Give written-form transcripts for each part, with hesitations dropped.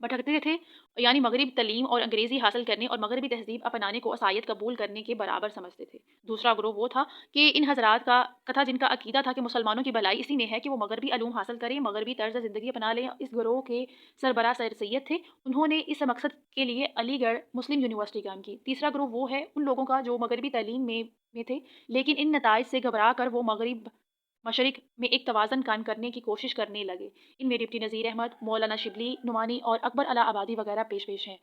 بھٹکتے تھے، یعنی مغرب تعلیم اور انگریزی حاصل کرنے اور مغربی تہذیب اپنانے کو عصائیت قبول کرنے کے برابر سمجھتے تھے۔ دوسرا گروہ وہ تھا کہ ان حضرات کا تھا جن کا عقیدہ تھا کہ مسلمانوں کی بھلائی اسی میں ہے کہ وہ مغربی علوم حاصل کریں، مغربی طرز زندگی اپنا لیں۔ اس گروہ کے سربراہ سر سید تھے، انہوں نے اس مقصد کے لیے علی گڑھ مسلم یونیورسٹی قائم کی۔ تیسرا گروہ وہ ہے ان لوگوں کا جو مغربی تعلیم میں تھے، لیکن ان نتائج سے گھبرا کر وہ مغرب مشرق میں ایک توازن قائم کرنے کی کوشش کرنے لگے۔ ان میں ڈپٹی نذیر احمد، مولانا شبلی نعمانی اور اکبر علا آبادی وغیرہ پیش ہیں۔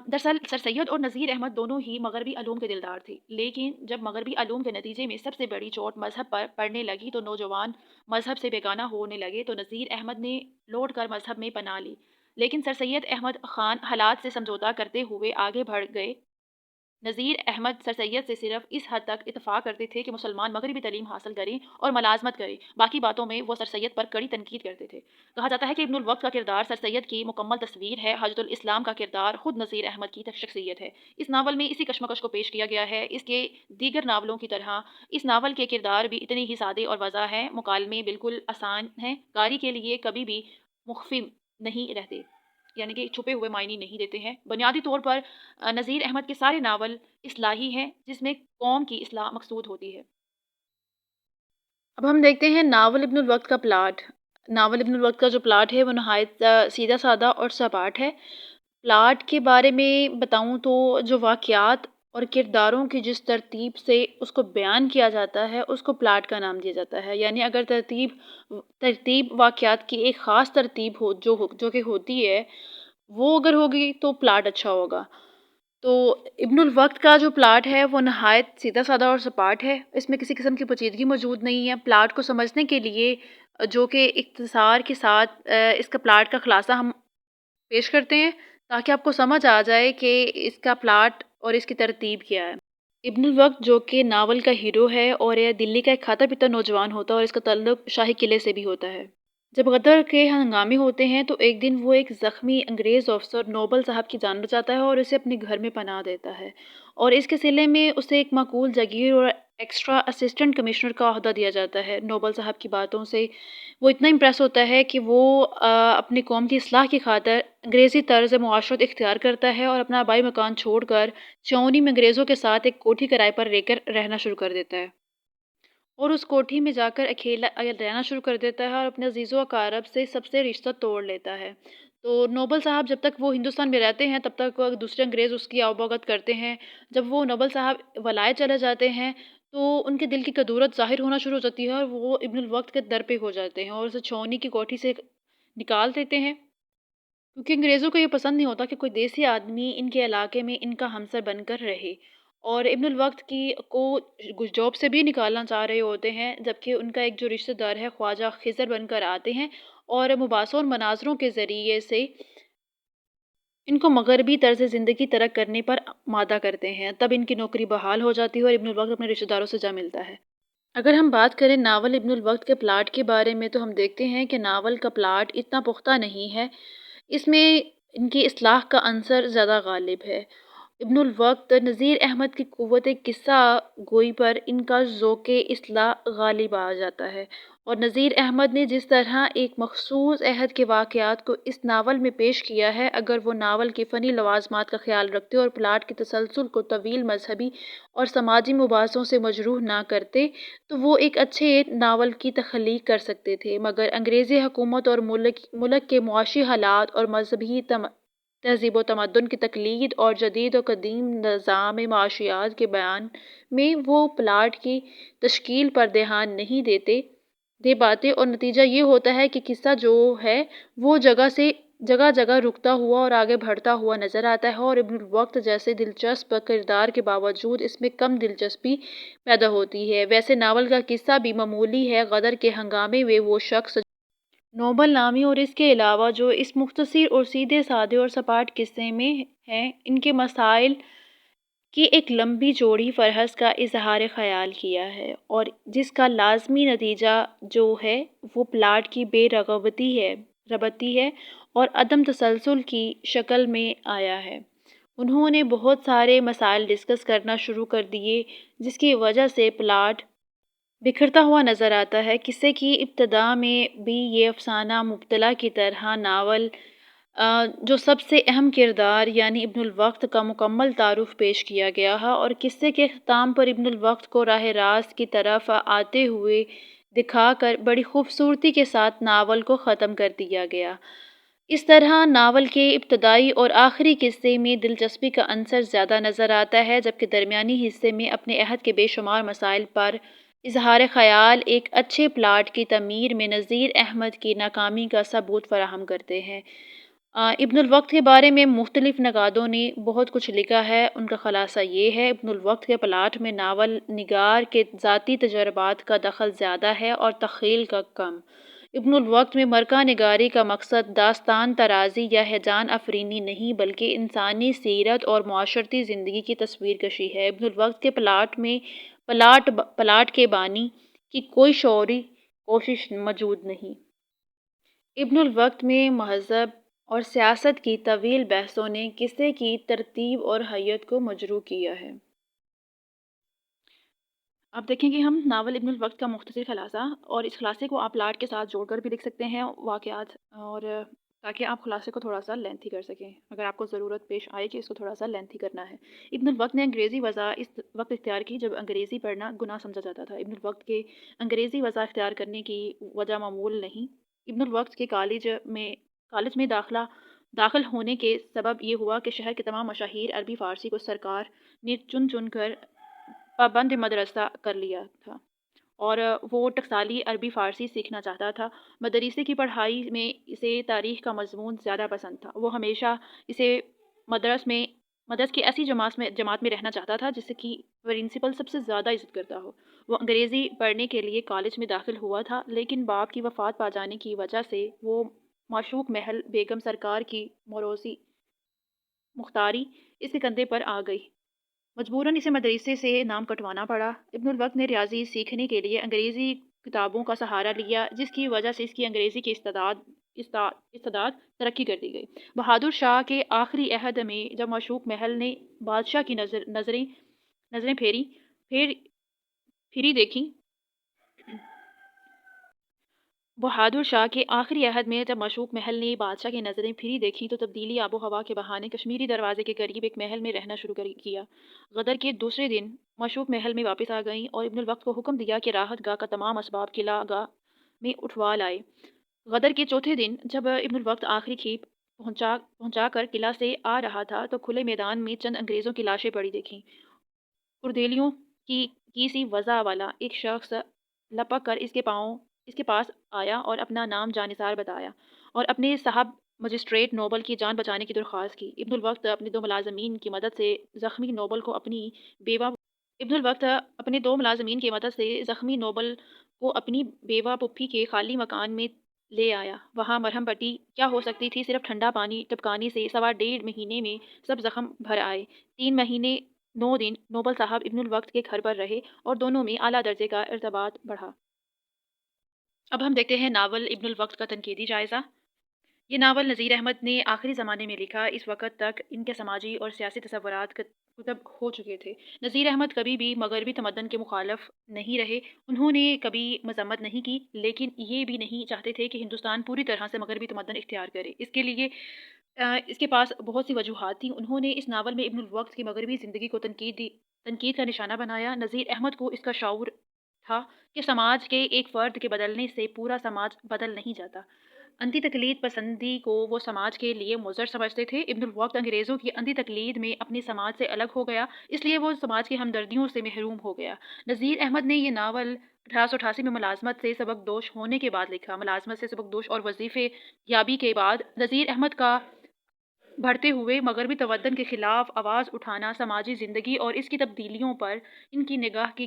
دراصل سر سید اور نذیر احمد دونوں ہی مغربی علوم کے دلدار تھے، لیکن جب مغربی علوم کے نتیجے میں سب سے بڑی چوٹ مذہب پر پڑنے لگی تو نوجوان مذہب سے بیگانہ ہونے لگے تو نذیر احمد نے لوٹ کر مذہب میں پناہ لی، لیکن سر سید احمد خان حالات سے سمجھوتہ کرتے ہوئے آگے بڑھ گئے۔ نذیر احمد سر سید سے صرف اس حد تک اتفاق کرتے تھے کہ مسلمان مغربی تعلیم حاصل کریں اور ملازمت کریں، باقی باتوں میں وہ سر سید پر کڑی تنقید کرتے تھے۔ کہا جاتا ہے کہ ابن الوقت کا کردار سر سید کی مکمل تصویر ہے، حجت الاسلام کا کردار خود نذیر احمد کی شخصیت ہے۔ اس ناول میں اسی کشمکش کو پیش کیا گیا ہے۔ اس کے دیگر ناولوں کی طرح اس ناول کے کردار بھی اتنے ہی سادے اور واضح ہیں، مکالمے بالکل آسان ہیں، قاری کے لیے کبھی بھی مخفی نہیں رہتے، یعنی کہ چھپے ہوئے معنی نہیں دیتے ہیں۔ بنیادی طور پر نذیر احمد کے سارے ناول اصلاحی ہیں، جس میں قوم کی اصلاح مقصود ہوتی ہے۔ اب ہم دیکھتے ہیں ناول ابن الوقت کا پلاٹ۔ ناول ابن الوقت کا جو پلاٹ ہے وہ نہایت سیدھا سادہ اور سپاٹ ہے۔ پلاٹ کے بارے میں بتاؤں تو جو واقعات اور کرداروں کی جس ترتیب سے اس کو بیان کیا جاتا ہے اس کو پلاٹ کا نام دیا جاتا ہے، یعنی اگر ترتیب واقعات کی ایک خاص ترتیب جو کہ ہوتی ہے وہ اگر ہوگی تو پلاٹ اچھا ہوگا۔ تو ابن الوقت کا جو پلاٹ ہے وہ نہایت سیدھا سادہ اور سپاٹ ہے، اس میں کسی قسم کی پیچیدگی موجود نہیں ہے۔ پلاٹ کو سمجھنے کے لیے جو کہ اختصار کے ساتھ اس کا پلاٹ کا خلاصہ ہم پیش کرتے ہیں تاکہ آپ کو سمجھ آ جائے کہ اس کا پلاٹ اور اس کی ترتیب کیا ہے۔ ابن الوقت جو کہ ناول کا ہیرو ہے اور یہ دلی کا ایک کھاتا پیتا نوجوان ہوتا ہے اور اس کا تعلق شاہی قلعے سے بھی ہوتا ہے۔ جب غدر کے ہنگامے ہوتے ہیں تو ایک دن وہ ایک زخمی انگریز افسر نوبل صاحب کی جان بچاتا ہے اور اسے اپنے گھر میں پناہ دیتا ہے، اور اس کے صلے میں اسے ایک معقول جاگیر اور ایکسٹرا اسسٹنٹ کمشنر کا عہدہ دیا جاتا ہے۔ نوبل صاحب کی باتوں سے وہ اتنا امپریس ہوتا ہے کہ وہ اپنی قوم کی اصلاح کی خاطر انگریزی طرز معاشرت اختیار کرتا ہے اور اپنا آبائی مکان چھوڑ کر چونی میں انگریزوں کے ساتھ ایک کوٹھی کرائے پر لے کر رہنا شروع کر دیتا ہے، اور اس کوٹھی میں جا کر اکیلا رہنا شروع کر دیتا ہے اور اپنے عزیزوں و اقارب سے سب سے رشتہ توڑ لیتا ہے۔ تو نوبل صاحب جب تک وہ ہندوستان میں رہتے ہیں تب تک دوسرے انگریز اس کی آؤ بھگت کرتے ہیں۔ جب وہ نوبل صاحب ولائت چلے جاتے ہیں تو ان کے دل کی کدورت ظاہر ہونا شروع ہو جاتی ہے اور وہ ابن الوقت کے در پہ ہو جاتے ہیں اور اسے چھاؤنی کی کوٹھی سے نکال دیتے ہیں، کیونکہ انگریزوں کو یہ پسند نہیں ہوتا کہ کوئی دیسی آدمی ان کے علاقے میں ان کا ہمسر بن کر رہے، اور ابن الوقت کو جاب سے بھی نکالنا چاہ رہے ہوتے ہیں، جبکہ ان کا ایک جو رشتہ دار ہے خواجہ خضر بن کر آتے ہیں اور مباحثوں اور مناظروں کے ذریعے سے ان کو مغربی طرز زندگی ترک کرنے پر مادہ کرتے ہیں۔ تب ان کی نوکری بحال ہو جاتی ہے اور ابن الوقت اپنے رشتہ داروں سے جا ملتا ہے۔ اگر ہم بات کریں ناول ابن الوقت کے پلاٹ کے بارے میں تو ہم دیکھتے ہیں کہ ناول کا پلاٹ اتنا پختہ نہیں ہے، اس میں ان کی اصلاح کا عنصر زیادہ غالب ہے۔ ابن الوقت نذیر احمد کی قوت قصہ گوئی پر ان کا ذوق اصلاح غالب آ جاتا ہے، اور نذیر احمد نے جس طرح ایک مخصوص عہد کے واقعات کو اس ناول میں پیش کیا ہے، اگر وہ ناول کے فنی لوازمات کا خیال رکھتے اور پلاٹ کے تسلسل کو طویل مذہبی اور سماجی مباحثوں سے مجروح نہ کرتے تو وہ ایک اچھے ناول کی تخلیق کر سکتے تھے، مگر انگریزی حکومت اور ملک کے معاشی حالات اور مذہبی تہذیب و تمدن کی تقلید اور جدید و قدیم نظام معاشیات کے بیان میں وہ پلاٹ کی تشکیل پر دھیان نہیں دے پاتے، اور نتیجہ یہ ہوتا ہے کہ قصہ جو ہے وہ جگہ جگہ رکتا ہوا اور آگے بڑھتا ہوا نظر آتا ہے، اور ابن الوقت جیسے دلچسپ کردار کے باوجود اس میں کم دلچسپی پیدا ہوتی ہے۔ ویسے ناول کا قصہ بھی معمولی ہے۔ غدر کے ہنگامے میں وہ شخص نوبل نامی اور اس کے علاوہ جو اس مختصر اور سیدھے سادے اور سپاٹ قصے میں ہیں، ان کے مسائل کی ایک لمبی چوڑی فہرست کا اظہار خیال کیا ہے، اور جس کا لازمی نتیجہ جو ہے وہ پلاٹ کی بے رغبتی ہے اور عدم تسلسل کی شکل میں آیا ہے۔ انہوں نے بہت سارے مسائل ڈسکس کرنا شروع کر دیے جس کی وجہ سے پلاٹ بکھرتا ہوا نظر آتا ہے۔ قصے کی ابتدا میں بھی یہ افسانہ مبتلا کی طرح ناول جو سب سے اہم کردار یعنی ابن الوقت کا مکمل تعارف پیش کیا گیا ہے اور قصے کے اختتام پر ابن الوقت کو راہ راست کی طرف آتے ہوئے دکھا کر بڑی خوبصورتی کے ساتھ ناول کو ختم کر دیا گیا۔ اس طرح ناول کے ابتدائی اور آخری قصے میں دلچسپی کا عنصر زیادہ نظر آتا ہے، جبکہ درمیانی حصے میں اپنے عہد کے بے شمار مسائل پر اظہار خیال ایک اچھے پلاٹ کی تعمیر میں نذیر احمد کی ناکامی کا ثبوت فراہم کرتے ہیں۔ ابن الوقت کے بارے میں مختلف نقادوں نے بہت کچھ لکھا ہے۔ ان کا خلاصہ یہ ہے: ابن الوقت کے پلاٹ میں ناول نگار کے ذاتی تجربات کا دخل زیادہ ہے اور تخیل کا کم۔ ابن الوقت میں مرکہ نگاری کا مقصد داستان ترازی یا ہیجان افرینی نہیں بلکہ انسانی سیرت اور معاشرتی زندگی کی تصویر کشی ہے۔ ابن الوقت کے پلاٹ میں پلاٹ کے بانی کی کوئی شعوری کوشش موجود نہیں۔ ابن الوقت میں مہذب اور سیاست کی طویل بحثوں نے قصے کی ترتیب اور حیت کو مجروح کیا ہے۔ اب دیکھیں کہ ہم ناول ابن الوقت کا مختصر خلاصہ، اور اس خلاصے کو آپ پلاٹ کے ساتھ جوڑ کر بھی لکھ سکتے ہیں واقعات، اور تاکہ آپ خلاصے کو تھوڑا سا لینتھی کر سکیں اگر آپ کو ضرورت پیش آئے کہ اس کو تھوڑا سا لینتھی کرنا ہے۔ ابن الوقت نے انگریزی وضع اس وقت اختیار کی جب انگریزی پڑھنا گناہ سمجھا جاتا تھا۔ ابن الوقت کے انگریزی وضع اختیار کرنے کی وجہ معمول نہیں۔ ابن الوقت کے کالج میں داخل ہونے کے سبب یہ ہوا کہ شہر کے تمام مشاہیر عربی فارسی کو سرکار نے چن چن کر پابند مدرسہ کر لیا تھا، اور وہ ٹکسالی عربی فارسی سیکھنا چاہتا تھا۔ مدرسے کی پڑھائی میں اسے تاریخ کا مضمون زیادہ پسند تھا۔ وہ ہمیشہ اسے مدرس کی ایسی جماعت میں رہنا چاہتا تھا جس کی پرنسپل سب سے زیادہ عزت کرتا ہو۔ وہ انگریزی پڑھنے کے لیے کالج میں داخل ہوا تھا، لیکن باپ کی وفات پا جانے کی وجہ سے وہ معشوق محل بیگم سرکار کی موروثی مختاری اس کے کندھے پر آ گئی۔ مجبوراً اسے مدرسے سے نام کٹوانا پڑا۔ ابن الوقت نے ریاضی سیکھنے کے لیے انگریزی کتابوں کا سہارا لیا، جس کی وجہ سے اس کی انگریزی کی استعداد ترقی کر دی گئی۔ بہادر شاہ کے آخری عہد میں جب معشوق محل نے بادشاہ کی نظریں پھری دیکھیں بہادر شاہ کے آخری عہد میں جب معشوق محل نے بادشاہ کی نظریں پھری دیکھیں تو تبدیلی آب و ہوا کے بہانے کشمیری دروازے کے قریب ایک محل میں رہنا شروع کیا۔ غدر کے دوسرے دن معشوق محل میں واپس آ گئیں اور ابن الوقت کو حکم دیا کہ راحت گاہ کا تمام اسباب قلعہ گاہ میں اٹھوا لائے۔ غدر کے چوتھے دن جب ابن الوقت آخری کھیپ پہنچا کر قلعہ سے آ رہا تھا تو کھلے میدان میں چند انگریزوں کی لاشیں پڑی دیکھیں۔ کردیلیوں کی سی وضع والا ایک شخص لپک کر اس کے پاس آیا اور اپنا نام جانثار بتایا اور اپنے صاحب مجسٹریٹ نوبل کی جان بچانے کی درخواست کی۔ ابن الوقت اپنے دو ملازمین کی مدد سے زخمی نوبل کو اپنی بیوہ پپھی کے خالی مکان میں لے آیا۔ وہاں مرہم پٹی کیا ہو سکتی تھی، صرف ٹھنڈا پانی ٹپکانے سے 1.5 مہینے میں سب زخم بھر آئے۔ 3 مہینے 9 دن نوبل صاحب ابن الوقت کے گھر پر رہے اور دونوں میں اعلیٰ درجے کا ارتباط بڑھا۔ اب ہم دیکھتے ہیں ناول ابن الوقت کا تنقیدی جائزہ۔ یہ ناول نذیر احمد نے آخری زمانے میں لکھا۔ اس وقت تک ان کے سماجی اور سیاسی تصورات کتب ہو چکے تھے۔ نذیر احمد کبھی بھی مغربی تمدن کے مخالف نہیں رہے۔ انہوں نے کبھی مذمت نہیں کی، لیکن یہ بھی نہیں چاہتے تھے کہ ہندوستان پوری طرح سے مغربی تمدن اختیار کرے۔ اس کے لیے اس کے پاس بہت سی وجوہات تھیں۔ انہوں نے اس ناول میں ابن الوقت کی مغربی زندگی کو تنقید کا نشانہ بنایا۔ نذیر احمد کو اس کا شعور تھا کہ سماج کے ایک فرد کے بدلنے سے پورا سماج بدل نہیں جاتا۔ انتی تقلید پسندی کو وہ سماج کے لیے مضر سمجھتے تھے۔ ابن الوقت انگریزوں کی انتی تقلید میں اپنے سماج سے الگ ہو گیا، اس لیے وہ سماج کی ہمدردیوں سے محروم ہو گیا۔ نذیر احمد نے یہ ناول 1888 میں ملازمت سے سبکدوش ہونے کے بعد لکھا۔ ملازمت سے سبکدوش اور وظیفے یابی کے بعد نذیر احمد کا بڑھتے ہوئے مغربی تمدن کے خلاف آواز اٹھانا سماجی زندگی اور اس کی تبدیلیوں پر ان کی نگاہ کی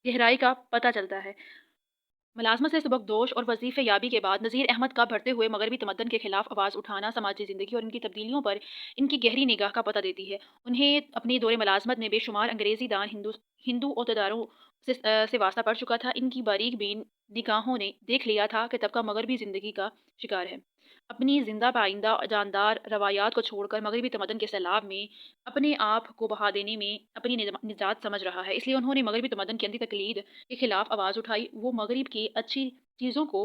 گہرائی کا پتہ چلتا ہے۔ ملازمت سے سبکدوش اور وظیفے یابی کے بعد نذیر احمد کا بڑھتے ہوئے مغربی تمدن کے خلاف آواز اٹھانا سماجی زندگی اور ان کی تبدیلیوں پر ان کی گہری نگاہ کا پتہ دیتی ہے۔ انہیں اپنے دور ملازمت میں بے شمار انگریزی دان ہندو عہدیداروں سے واسطہ پڑ چکا تھا۔ ان کی باریک بین نگاہوں نے دیکھ لیا تھا کہ طبقہ مغربی زندگی کا شکار ہے، اپنی زندہ پائندہ جاندار روایات کو چھوڑ کر مغربی تمدن کے سیلاب میں اپنے آپ کو بہا دینے میں اپنی نجات سمجھ رہا ہے۔ اس لیے انہوں نے مغربی تمدن کی انتی تقلید کے خلاف آواز اٹھائی۔ وہ مغرب کی اچھی چیزوں کو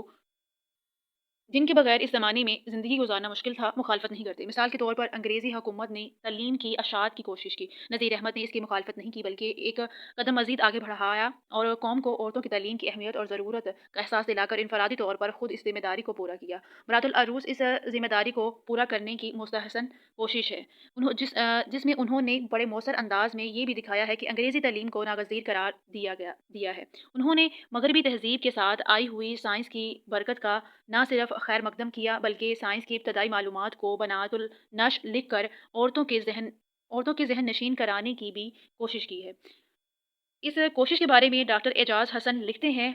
جن کے بغیر اس زمانے میں زندگی گزارنا مشکل تھا، مخالفت نہیں کرتے۔ مثال کے طور پر انگریزی حکومت نے تعلیم کی اشاعت کی کوشش کی۔ نذیر احمد نے اس کی مخالفت نہیں کی بلکہ ایک قدم مزید آگے بڑھایا اور قوم کو عورتوں کی تعلیم کی اہمیت اور ضرورت کا احساس دلا کر انفرادی طور پر خود اس ذمہ داری کو پورا کیا۔ برات العروس اس ذمہ داری کو پورا کرنے کی مستحسن کوشش ہے، جس میں انہوں نے بڑے مؤثر انداز میں یہ بھی دکھایا ہے کہ انگریزی تعلیم کو ناگزیر قرار دیا ہے۔ انہوں نے مغربی تہذیب کے ساتھ آئی ہوئی سائنس کی برکت کا نہ صرف خیر مقدم کیا بلکہ سائنس کی ابتدائی معلومات کو بنات النشر لکھ کر عورتوں کے ذہن نشین کرانے کی بھی کوشش کی ہے۔ اس کوشش کے بارے میں ڈاکٹر اعجاز حسن لکھتے ہیں،